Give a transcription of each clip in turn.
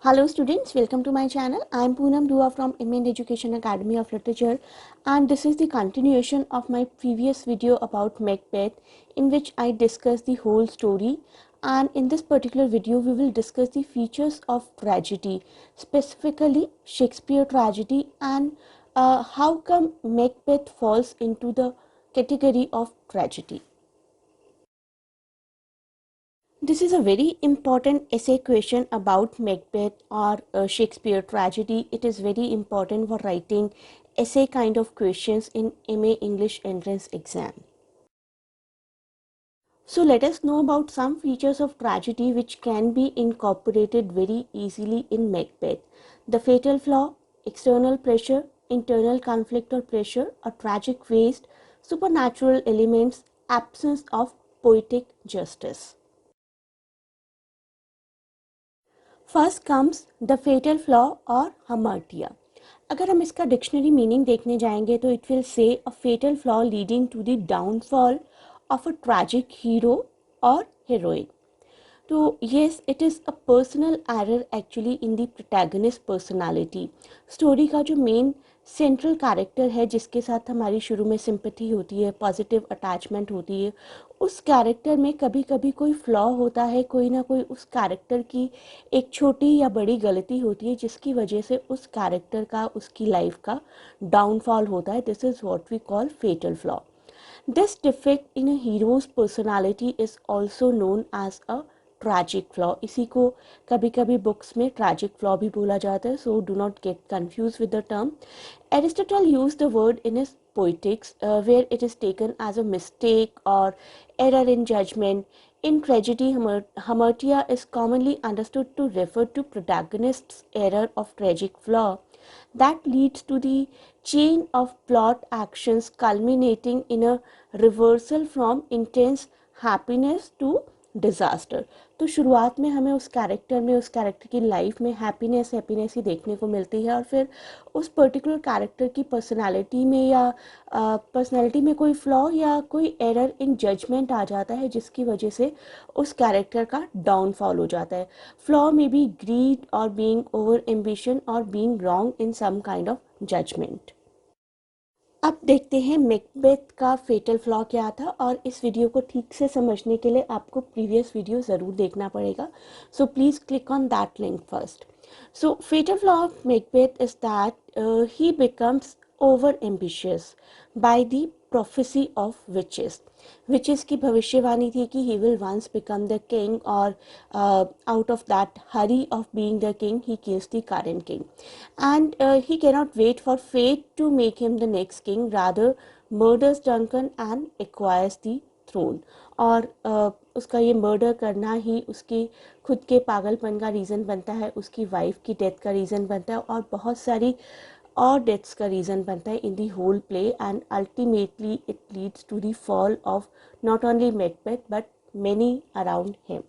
Hello students, welcome to my channel. I am Poonam Dua from Indian Education Academy of Literature, and this is the continuation of my previous video about Macbeth, in which I discussed the whole story. And in this particular video we will discuss the features of tragedy, specifically Shakespeare tragedy, and how come Macbeth falls into the category of tragedy. This is a very important essay question about Macbeth or Shakespeare tragedy. It is very important for writing essay kind of questions in MA English entrance exam. So let us know about some features of tragedy which can be incorporated very easily in Macbeth. The fatal flaw, external pressure, internal conflict or pressure, a tragic waste, supernatural elements, absence of poetic justice. First comes the fatal flaw और hamartia. अगर हम इसका dictionary meaning देखने जाएंगे तो it will say a fatal flaw leading to the downfall of a tragic hero और heroine. तो yes, it is a personal error actually in the protagonist personality. Story का जो मेन सेंट्रल कैरेक्टर है जिसके साथ हमारी शुरू में सिंपैथी होती है, पॉजिटिव अटैचमेंट होती है, उस कैरेक्टर में कभी कभी कोई फ्लॉ होता है, कोई ना कोई उस कैरेक्टर की एक छोटी या बड़ी गलती होती है जिसकी वजह से उस कैरेक्टर का, उसकी लाइफ का डाउनफॉल होता है. This is what we call fatal flaw. This defect in a hero's personality is also known as a tragic flaw. इसी को कभी कभी बुक्स में ट्रैजिक फ्लॉ भी बोला जाता है, so do not get confuse with the term. Aristotle used the word in his Poetics, where it is taken as a mistake or error in judgment. In tragedy, hamartia is commonly understood to refer to protagonist's error of tragic flaw that leads to the chain of plot actions culminating in a reversal from intense happiness to disaster. तो शुरुआत में हमें उस character में, उस character की life में happiness ही देखने को मिलती है, और फिर उस पर्टिकुलर कैरेक्टर की पर्सनालिटी में या पर्सनालिटी में कोई फ्लॉ या कोई एरर इन जजमेंट आ जाता है जिसकी वजह से उस कैरेक्टर का डाउनफॉल हो जाता है. फ्लॉ में बी ग्रीड और बीइंग ओवर एम्बिशन और being wrong in some kind of judgement. अब देखते हैं मैकबेथ का फेटल फ्लॉ क्या था, और इस वीडियो को ठीक से समझने के लिए आपको प्रीवियस वीडियो ज़रूर देखना पड़ेगा. So please click on that link first. So fatal flaw of Macbeth is that he becomes over ambitious by the prophecy of witches. Witches की भविष्यवाणी थी कि he will once become the king, और out of that hurry of being the king he kills the current king, and he cannot wait for fate to make him the next king, rather murders Duncan and acquires the throne. और उसका ये murder करना ही उसकी खुद के पागलपन का reason बनता है, उसकी वाइफ की डेथ का रीज़न बनता है, और बहुत सारी और डेथ्स का रीज़न बनता है in the whole play. And ultimately it leads to the fall of not only Macbeth but many around him.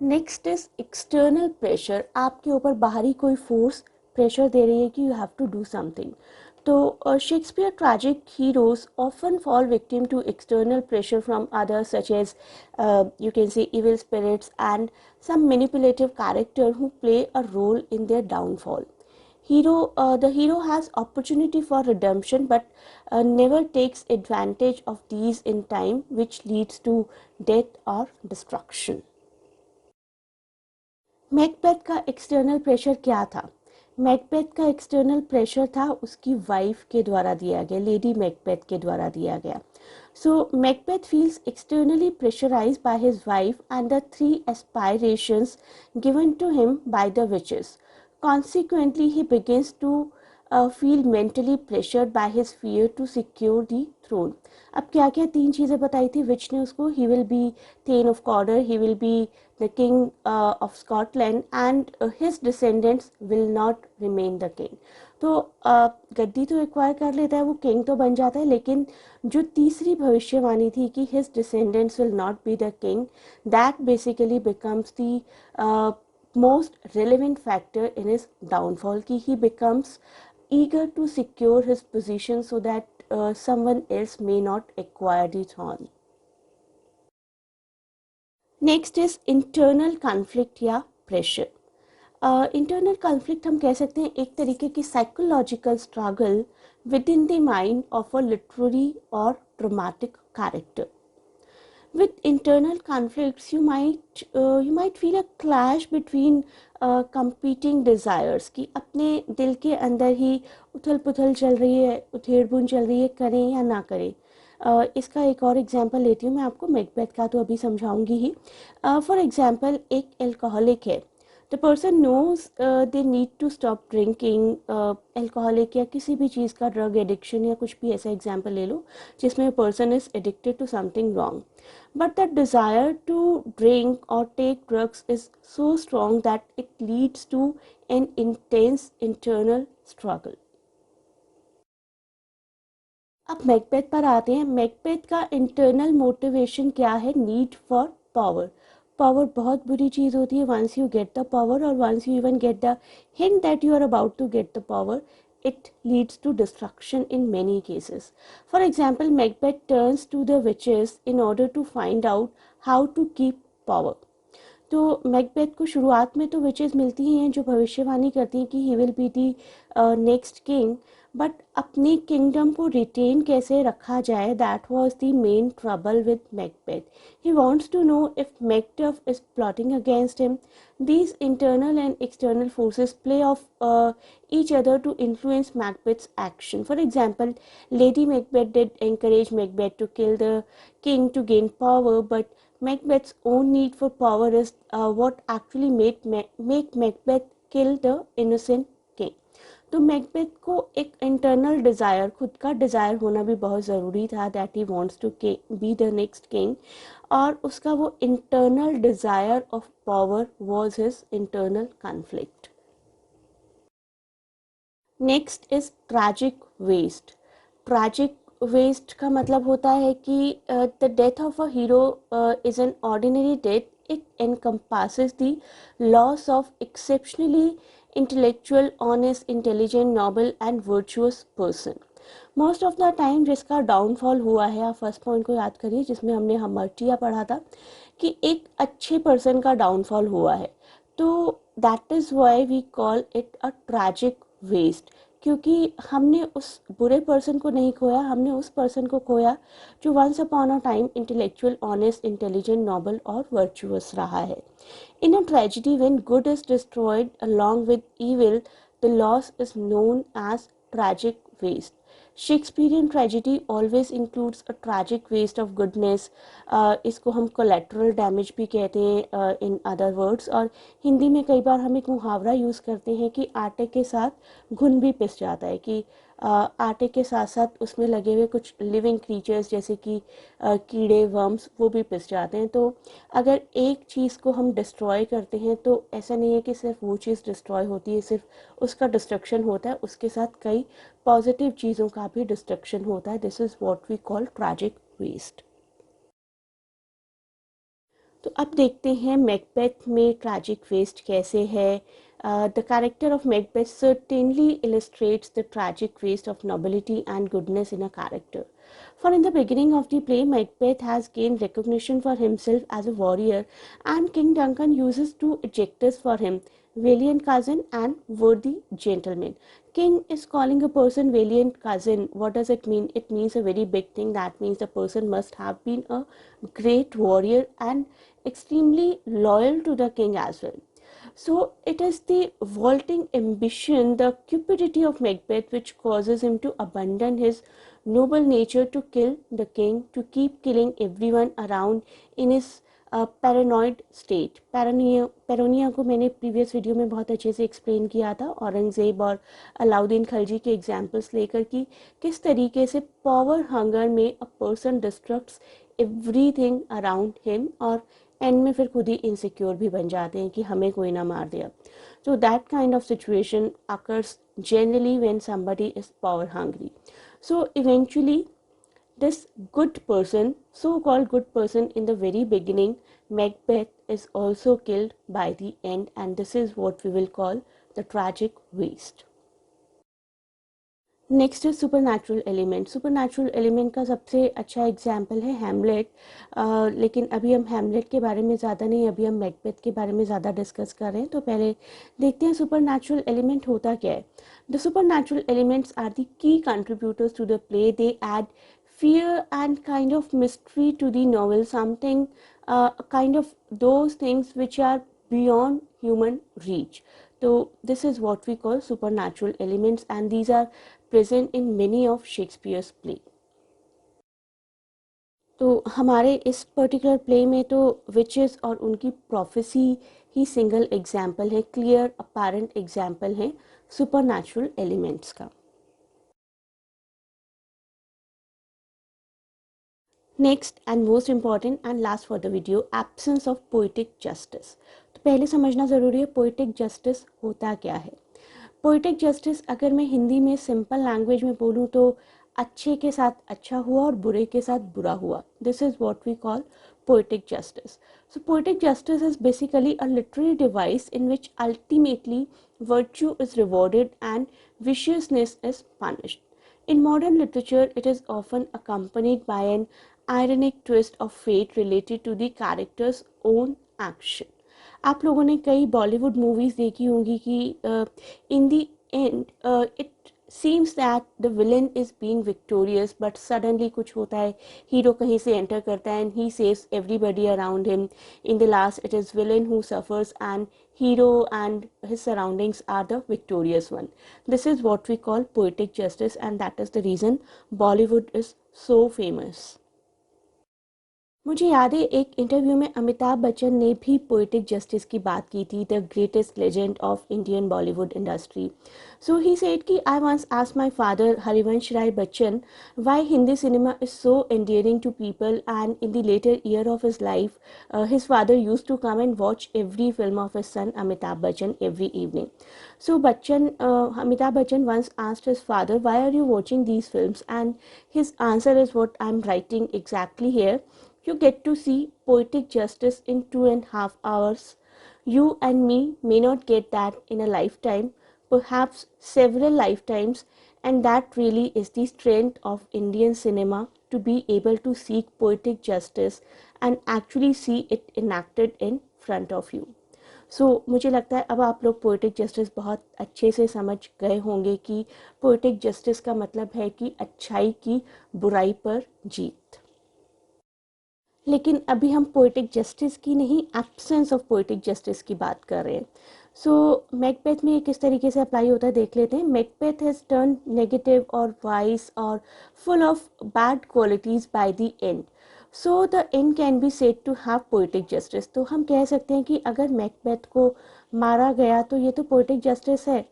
Next is external pressure. आपके ऊपर बाहरी कोई फोर्स प्रेशर दे रही है कि you have to do something. तो Shakespeare tragic heroes often fall victim to external pressure from others such as you can say evil spirits and some manipulative character who play a role in their downfall. The hero has opportunity for redemption but never takes advantage of these in time, which leads to death or destruction. Macbeth का external pressure क्या था? Macbeth का external pressure था उसकी wife के द्वारा दिया गया, लेडी मैकबेथ के द्वारा दिया गया. So Macbeth feels externally pressurised by his wife and the three aspirations given to him by the witches. Consequently, he begins to feel mentally pressured by his fear to secure the throne. अब क्या क्या तीन चीज़ें बताई थी which ने उसको? He will be thane of Cawdor, he will be the king of Scotland, and his descendants will not remain the king. तो गद्दी तो एक्वायर कर लेता है, वो किंग तो बन जाता है, लेकिन जो तीसरी भविष्यवाणी थी कि his descendants will not be the king, that basically becomes the most relevant factor in his downfall. Ki he becomes eager to secure his position so that someone else may not acquire the throne. Next is internal conflict या pressure. Internal conflict हम कह सकते हैं एक तरीके की psychological struggle within the mind of a literary और dramatic character. With internal conflicts, you might feel a clash between competing desires कि अपने दिल के अंदर ही उथल पुथल चल रही है, उधेड़ बुन चल रही है, करें या ना करें। इसका एक और एग्जांपल लेती हूँ मैं आपको, मैकबेथ का तो अभी समझाऊंगी ही। फॉर एग्जांपल एक एल्कोहलिक है, the person knows they need to stop drinking. Alcoholic या किसी भी चीज़ का ड्रग एडिक्शन या कुछ भी ऐसा एग्जांपल ले लो जिसमें person is addicted to something wrong, but the desire to drink or take drugs is so strong that it leads to an intense internal struggle. अब मैकबेथ पर आते हैं। मैकबेथ का इंटरनल मोटिवेशन क्या है? Need for power. पावर बहुत बुरी चीज़ होती है। Once you get the power और once you even get the hint that you are about to get the power, it leads to destruction in many cases. For example, Macbeth turns to the witches in order to find out how to keep power. तो Macbeth को शुरुआत में तो witches मिलती ही हैं जो भविष्यवाणी करती हैं कि he will be the next king, but अपनी किंगडम को रिटेन कैसे रखा जाए, that was the main trouble with Macbeth. He wants to know if Macduff is plotting against him. These internal and external forces play off each other to influence Macbeth's action. For example, Lady Macbeth did encourage Macbeth to kill the king to gain power, but Macbeth's own need for power is what actually make Macbeth kill the innocent king. तो Macbeth को एक internal desire, खुद का desire होना भी बहुत ज़रूरी था, that he wants to be the next king, और उसका वो internal desire of power was his internal conflict. Next is tragic waste. Tragic waste का मतलब होता है कि the death of a hero is an ordinary death, it encompasses the loss of exceptionally intellectual, honest, intelligent, noble and virtuous person. Most of the time जिसका downfall हुआ है, आप first point को याद करिए जिसमें हमने हमर्टिया पढ़ा था कि एक अच्छे पर्सन का डाउनफॉल हुआ है, तो that is why we call it a tragic waste, क्योंकि हमने उस बुरे पर्सन को नहीं खोया, हमने उस पर्सन को खोया जो once upon a time intellectual, honest, intelligent, noble और वर्चुअस रहा है। In a tragedy when good is destroyed along with evil, the loss is known as tragic waste. Shakespearean tragedy always includes a tragic waste of goodness. इसको हम collateral damage भी कहते हैं in other words. और हिंदी में कई बार हम एक मुहावरा यूज़ करते हैं कि आटे के साथ घुन भी पिस जाता है, कि आटे के साथ साथ उसमें लगे हुए कुछ लिविंग क्रीचर्स जैसे कि कीड़े, वर्म्स, वो भी पिस जाते हैं। तो अगर एक चीज़ को हम डिस्ट्रॉय करते हैं तो ऐसा नहीं है कि सिर्फ वो चीज़ डिस्ट्रॉय होती है, सिर्फ उसका डिस्ट्रक्शन होता है, उसके साथ कई पॉजिटिव चीज़ों का भी डिस्ट्रक्शन होता है। This is what we call tragic waste. तो अब देखते हैं मैकबेथ में ट्रैजिक वेस्ट कैसे है। The character of Macbeth certainly illustrates the tragic waste of nobility and goodness in a character. For in the beginning of the play, Macbeth has gained recognition for himself as a warrior, and King Duncan uses two adjectives for him: valiant cousin and worthy gentleman. King is calling a person valiant cousin. What does it mean? It means a very big thing. That means the person must have been a great warrior and extremely loyal to the king as well. So it is the vaulting ambition, the cupidity of Macbeth, which causes him to abandon his noble nature to kill the king, to keep killing everyone around in his paranoid state. Paranoia को मैंने previous video में बहुत अच्छे से explain किया था, औरंगज़ेब और अलाउद्दीन खलजी के एग्जाम्पल्स लेकर, कि किस तरीके से पावर हंगर में a person destructs everything around him, और एंड में फिर खुद ही इनसिक्योर भी बन जाते हैं कि हमें कोई ना मार दिया। So that kind of situation occurs generally when somebody is power hungry. So eventually this good person, so-called good person in the very beginning, Macbeth, is also killed by the end, and this is what we will call the tragic waste. Next है super natural element का सबसे अच्छा example है Hamlet. लेकिन अभी हम Hamlet के बारे में ज़्यादा नहीं, अभी हम मैकबेथ के बारे में ज़्यादा डिस्कस कर रहे हैं। तो पहले देखते हैं सुपर नेचुरल एलिमेंट होता क्या है। The super natural elements are the key contributors to the play. They add fear and kind of mystery to the novel, something kind of those things which are beyond human reach. So this is what we call supernatural elements, and these are present in many of Shakespeare's play. तो हमारे इस particular play में तो witches और उनकी prophecy ही single example है, clear apparent example है supernatural elements का। Next and most important and last for the video, absence of poetic justice. तो पहले समझना ज़रूरी है पोइटिक जस्टिस होता क्या है। पोइटिक जस्टिस अगर मैं हिंदी में सिंपल लैंग्वेज में बोलूँ तो अच्छे के साथ अच्छा हुआ और बुरे के साथ बुरा हुआ। This is what we call poetic justice. So poetic justice is basically a literary device in which ultimately virtue is rewarded and viciousness is punished. In modern literature, it is often accompanied by an ironic twist of fate related to the character's own action. आप लोगों ने कई Bollywood movies देखी होंगी कि in the end it seems that the villain is being victorious, but suddenly कुछ होता है, हीरो कहीं से एंटर करता है and he saves everybody around him. In the last, it is villain who suffers and hero and his surroundings are the victorious one. This is what we call poetic justice, and that is the reason Bollywood is so famous. मुझे याद है एक interview में अमिताभ बच्चन ने भी poetic justice की बात की थी, the greatest legend of Indian Bollywood industry. So he said कि I once asked my father Harivansh Rai Bachchan why Hindi cinema is so endearing to people, and in the later year of his life his father used to come and watch every film of his son Amitabh Bachchan every evening. So Amitabh Bachchan once asked his father, "Why are you watching these films?" And his answer is what I'm writing exactly here. You get to see poetic justice in 2.5 hours. You and me may not get that in a lifetime, perhaps several lifetimes, and that really is the strength of Indian cinema, to be able to seek poetic justice and actually see it enacted in front of you. मुझे लगता है अब आप लोग poetic justice बहुत अच्छे से समझ गए होंगे कि पोएटिक जस्टिस का मतलब है कि अच्छाई की बुराई पर जीत। लेकिन अभी हम पोएटिक जस्टिस की नहीं, एब्सेंस ऑफ पोएटिक जस्टिस की बात कर रहे हैं। मैकबेथ में ये किस तरीके से अप्लाई होता है देख लेते हैं। मैकबेथ हैज़ टर्न नेगेटिव और वाइस और full of bad qualities by the end, so the end can be said to have poetic justice. तो हम कह सकते हैं कि अगर मैकबेथ को मारा गया तो ये तो पोएटिक जस्टिस है,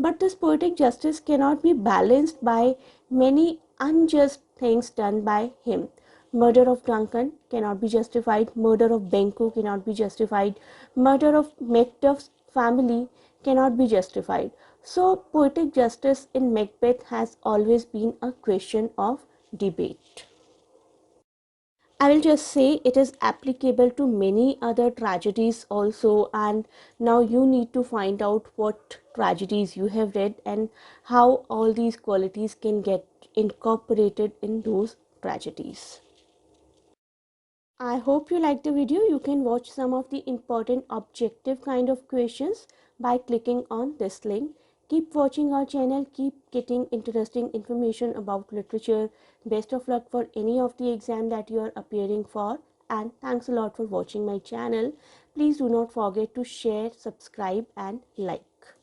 but this poetic justice cannot be balanced by many unjust things done by him. Murder of Duncan cannot be justified. Murder of Benko cannot be justified. Murder of Macduff's family cannot be justified. So poetic justice in Macbeth has always been a question of debate. I will just say it is applicable to many other tragedies also, and now you need to find out what tragedies you have read and how all these qualities can get incorporated in those tragedies. I hope you liked the video. You can watch some of the important objective kind of questions by clicking on this link. Keep watching our channel, keep getting interesting information about literature. Best of luck for any of the exam that you are appearing for, and thanks a lot for watching my channel. Please do not forget to share, subscribe and like.